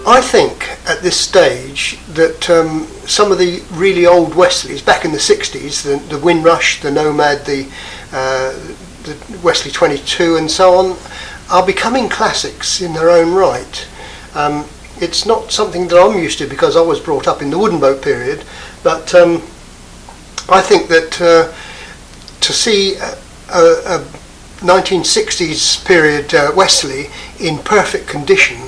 I think at this stage that some of the really old Westleys back in the 60s, the Windrush, the Nomad, the Westerly 22 and so on, are becoming classics in their own right. It's not something that I'm used to because I was brought up in the wooden boat period, but I think that to see a 1960s period Westerly in perfect condition,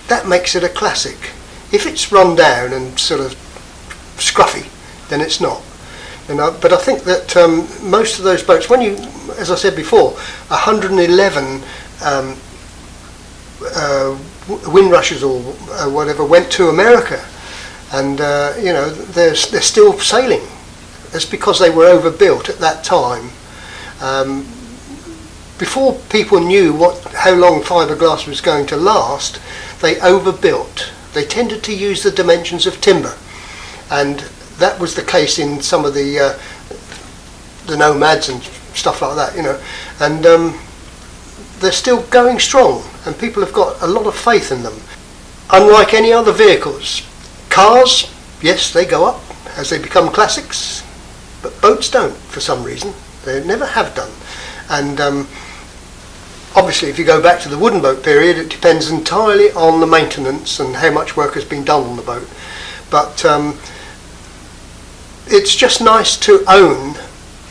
that makes it a classic. If it's run down and sort of scruffy, then it's not. But I think that most of those boats, when you, as I said before, 111 Windrushes or whatever went to America, and they're still sailing. It's because they were overbuilt at that time. Before people knew how long fiberglass was going to last, they overbuilt. They tended to use the dimensions of timber, and that was the case in some of the Nomads and stuff like that, and they're still going strong, and people have got a lot of faith in them. Unlike any other vehicles, cars, yes, they go up as they become classics, but boats don't for some reason. They never have done. And obviously, if you go back to the wooden boat period, it depends entirely on the maintenance and how much work has been done on the boat. But it's just nice to own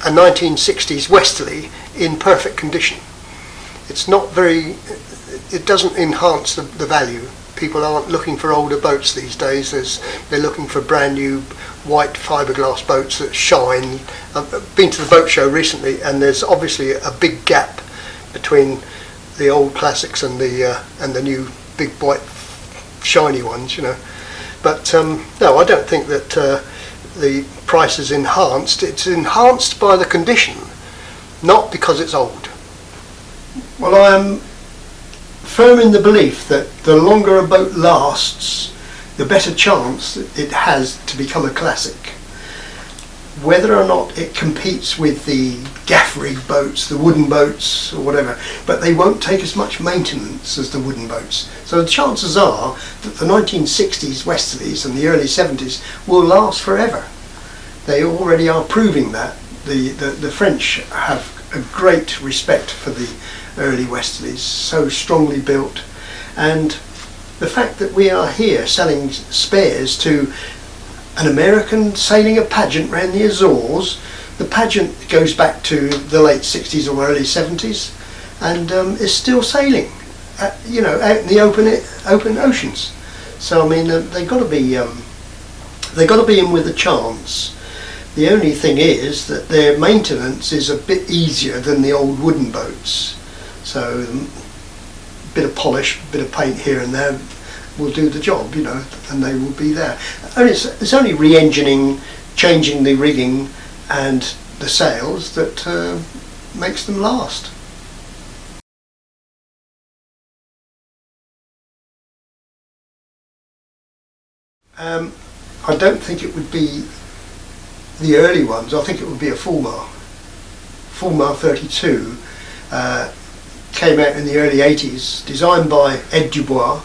a 1960s Westerly in perfect condition. It's not very, it doesn't enhance the value. People aren't looking for older boats these days. They're looking for brand new white fiberglass boats that shine. I've been to the boat show recently, and there's obviously a big gap between the old classics and the new big white shiny ones, But no, I don't think that the price is enhanced. It's enhanced by the condition, not because it's old. Well, I am firm in the belief that the longer a boat lasts, the better chance it has to become a classic. Whether or not it competes with the gaff rig boats, the wooden boats or whatever, but they won't take as much maintenance as the wooden boats. So the chances are that the 1960s Westerlies and the early 70s will last forever. They already are proving that. The French have a great respect for the early Westerlies, so strongly built, and the fact that we are here selling spares to an American sailing a pageant around the Azores. The pageant goes back to the late 60s or early 70s, and is still sailing, out in the open oceans. So I mean, they got to be in with a chance. The only thing is that their maintenance is a bit easier than the old wooden boats. So a bit of polish, a bit of paint here and there will do the job, and they will be there. And it's only re-engineering, changing the rigging and the sails that makes them last. I don't think it would be the early ones. I think it would be a Fulmar. Fulmar 32 came out in the early 80s, designed by Ed Dubois.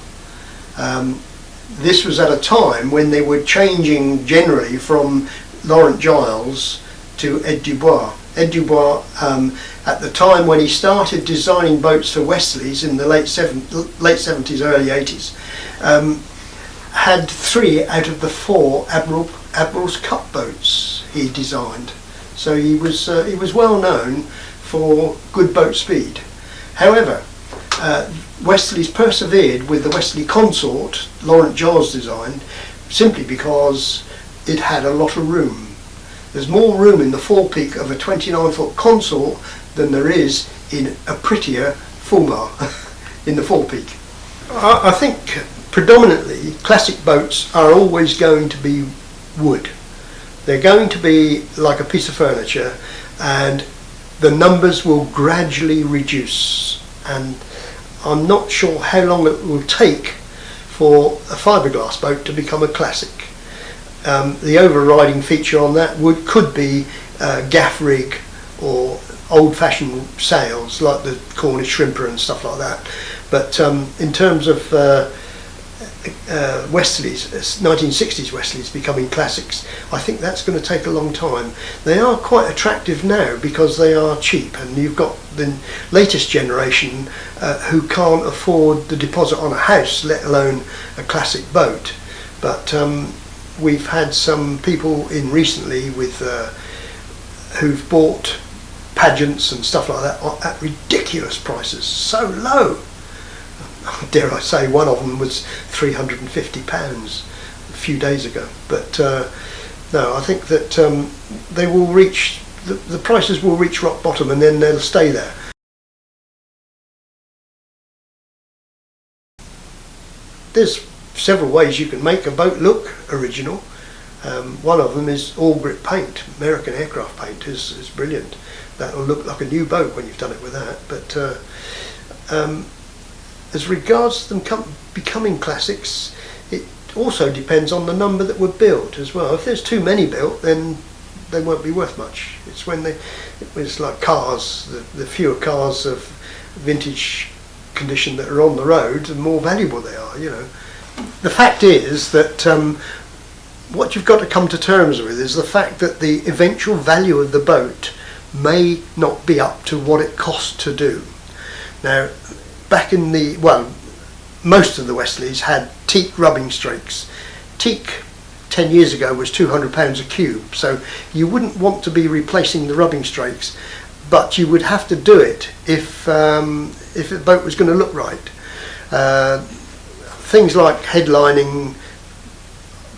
This was at a time when they were changing generally from Laurent Giles to Ed Dubois. Ed Dubois, at the time when he started designing boats for Westleys in the late 70s, early 80s, had 3 out of the 4 Admiral's Cup boats he designed. So he was well known for good boat speed. However, Westerly's persevered with the Westerly Consort, Laurent Giles designed, simply because it had a lot of room. There's more room in the forepeak of a 29-foot Consort than there is in a prettier Fulmar in the forepeak. I think predominantly classic boats are always going to be wood. They're going to be like a piece of furniture, and the numbers will gradually reduce, and I'm not sure how long it will take for a fiberglass boat to become a classic. The overriding feature on that could be gaff rig or old-fashioned sails like the Cornish shrimper and stuff like that. But in terms of Westerlies, 1960s Westerlies becoming classics, I think that's going to take a long time. They are quite attractive now because they are cheap, and you've got the latest generation who can't afford the deposit on a house, let alone a classic boat. But we've had some people in recently with who've bought pageants and stuff like that at ridiculous prices, so low. Dare I say, one of them was £350 a few days ago. But no, I think that they will reach, the prices will reach rock bottom, and then they'll stay there. There's several ways you can make a boat look original. One of them is all grip paint. American aircraft paint is brilliant. That will look like a new boat when you've done it with that. But as regards to them becoming classics, it also depends on the number that were built as well. If there's too many built, then they won't be worth much. It's when it's like cars, the fewer cars of vintage condition that are on the road, the more valuable they are, you know. The fact is that what you've got to come to terms with is the fact that the eventual value of the boat may not be up to what it cost to do. Now, back in the, well, most of the Westleys had teak rubbing strakes. Teak 10 years ago was £200 a cube, so you wouldn't want to be replacing the rubbing strakes, but you would have to do it if the boat was going to look right. Things like headlining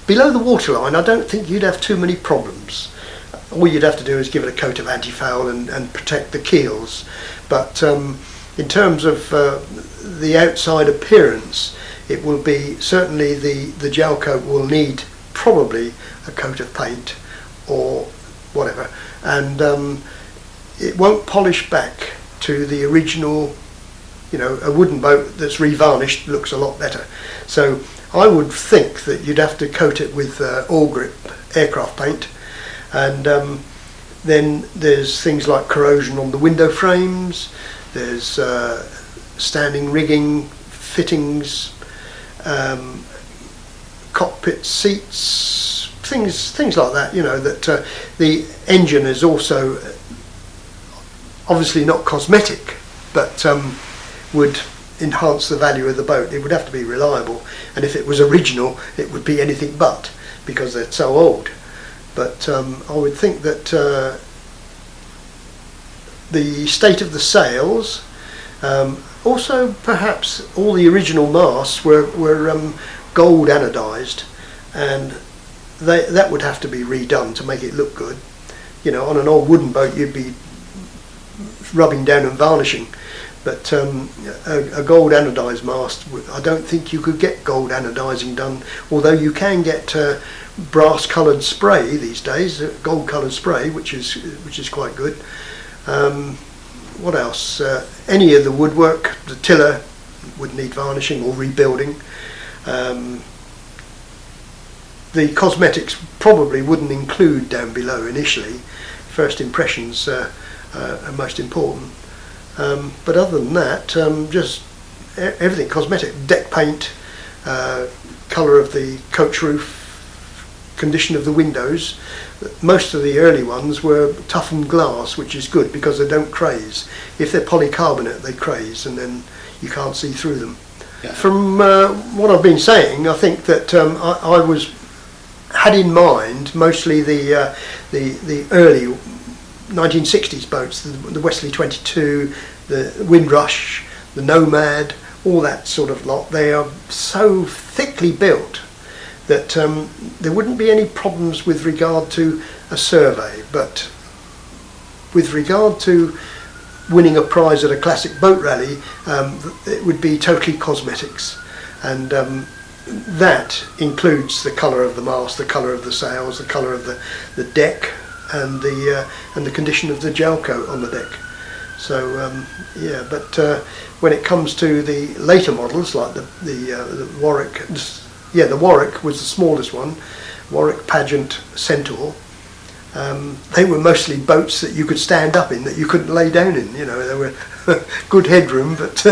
below the waterline, I don't think you'd have too many problems. All you'd have to do is give it a coat of anti-foul and protect the keels. But in terms of the outside appearance, it will be certainly the gel coat will need probably a coat of paint or whatever, and it won't polish back to the original. You know, a wooden boat that's revarnished looks a lot better. So I would think that you'd have to coat it with all grip aircraft paint, and then there's things like corrosion on the window frames. There's standing rigging, fittings, cockpit seats, things like that. You know, that the engine is also obviously not cosmetic, but would enhance the value of the boat. It would have to be reliable, and if it was original, it would be anything but, because they're so old. But I would think that the state of the sails, also perhaps all the original masts were gold anodized, and that would have to be redone to make it look good. You know, on an old wooden boat you'd be rubbing down and varnishing, but a gold anodized mast, I don't think you could get gold anodizing done, although you can get brass coloured spray these days, gold coloured spray, which is quite good. What else? Any of the woodwork, the tiller would need varnishing or rebuilding. The cosmetics probably wouldn't include down below initially. First impressions are most important. But other than that, just everything cosmetic. Deck paint, colour of the coach roof, condition of the windows. Most of the early ones were toughened glass, which is good because they don't craze. If they're polycarbonate, they craze, and then you can't see through them. Yeah. From what I've been saying, I think that I had in mind mostly the early 1960s boats, the Westerly 22, the Windrush, the Nomad, all that sort of lot. They are so thickly built that there wouldn't be any problems with regard to a survey, but with regard to winning a prize at a classic boat rally, it would be totally cosmetics, and that includes the colour of the mast, the colour of the sails, the colour of the deck, and the condition of the gel coat on the deck. So yeah, but when it comes to the later models, like the Warwick, yeah, the Warwick was the smallest one, Warwick Pageant Centaur. They were mostly boats that you could stand up in, that you couldn't lay down in. You know, they were good headroom, but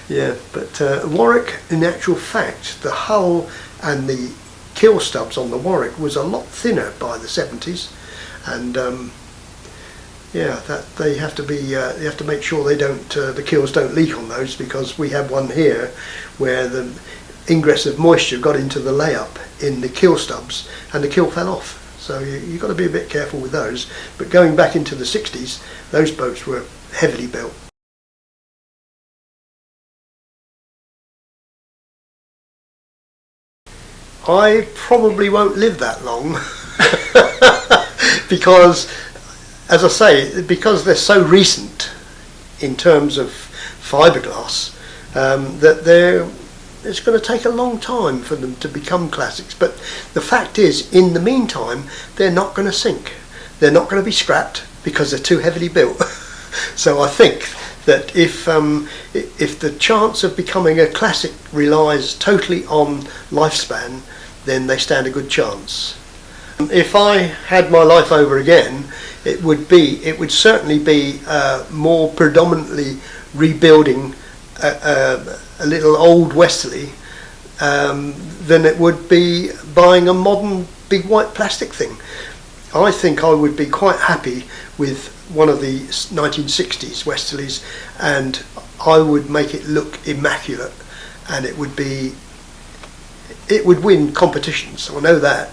yeah. But Warwick, in actual fact, the hull and the keel stubs on the Warwick was a lot thinner by the 70s, and yeah, that they have to be. You have to make sure they don't. The keels don't leak on those, because we have one here where the ingress of moisture got into the layup in the keel stubs, and the keel fell off. So you've got to be a bit careful with those. But going back into the 60s, those boats were heavily built. I probably won't live that long because, as I say, because they're so recent in terms of fiberglass, that it's going to take a long time for them to become classics. But the fact is, in the meantime, they're not going to sink. They're not going to be scrapped because they're too heavily built. So I think that if the chance of becoming a classic relies totally on lifespan, then they stand a good chance. If I had my life over again, it would certainly be more predominantly rebuilding a little old Westerly than it would be buying a modern big white plastic thing. I think I would be quite happy with one of the 1960s Westerlies, and I would make it look immaculate, and it would win competitions, I know that.